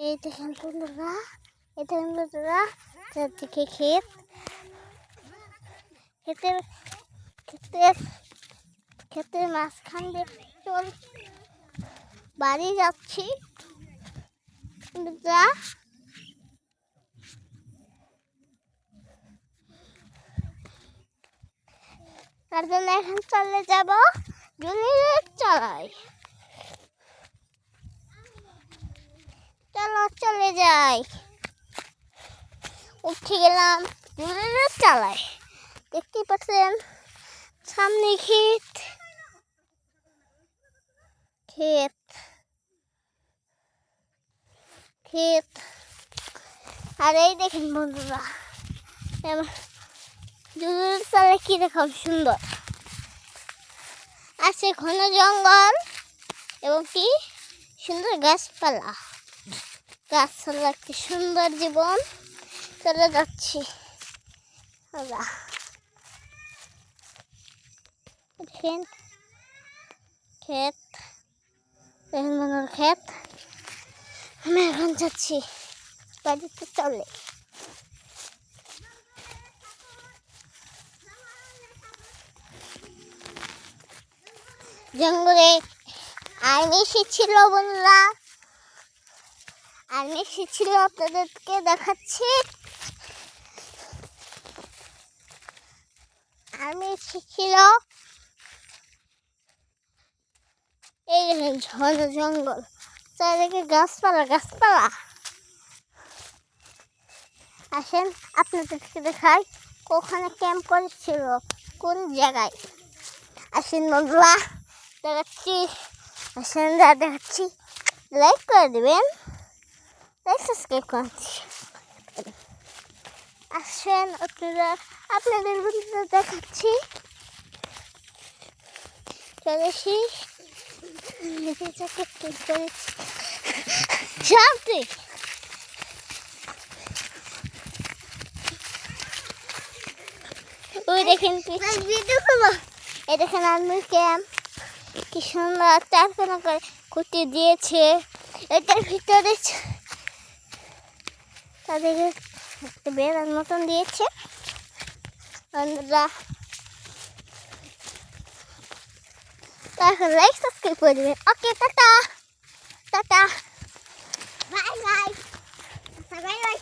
এই দেখেন বন্ধুরা, এই দেখেন বন্ধুরা, চারদিকে ক্ষেত, ক্ষেতের ক্ষেতের ক্ষেতের মাঝখান দিয়ে বাড়ি যাচ্ছি বন্ধুরা। তার জন্য এখন চলে যাব জুলির চলাই। চলো চলে যাই। উঠে গেলাম জুলির চালায়। দেখতেই পাচ্ছেন সামনে ক্ষেত ক্ষেত ক্ষেত। আর এই দেখেন বন্ধুরা, জুলির চালে কিরকম সুন্দর আছে, ঘন জঙ্গল এবং কি সুন্দর গাছপালা। গাছপালা একটি সুন্দর জীবন চলে যাচ্ছি আমরা। দেখেন ক্ষেত, দেখেন মনের ক্ষেত। আমি এখন যাচ্ছি বাড়িতে চলে। জঙ্গলে আর্মি এসেছিল বন্ধুরা, আর্মি এসেছিল, আপনাদেরকে দেখাচ্ছি। আর্মি এসেছিল। এই দেখেন ঘন জঙ্গল, চারিদিকে গাছপালা গাছপালা। আসেন আপনাদেরকে দেখাই ওখানে ক্যাম্প করেছিল কোন জায়গায়। আসেন বন্ধুরা দেখাচ্ছি, আসেন দেখাচ্ছি। লাইক করে দেবেন, লাইক সাবস্ক্রাইব করছি। আসেন আপনাদের বন্ধুরা দেখাচ্ছি। চলেছি ওই দেখেন, এই দেখেন আর্মির ক্যাম্প কি সুন্দর চারখানা করে খুঁটি দিয়েছে। এটার ভিতরে তাদেরকে একটা বেড়ার মতন দিয়েছে বন্ধুরা। তারপর লাইক সাবস্ক্রাইব করে দেবেন। Okay, tata tata, bye bye, bye by.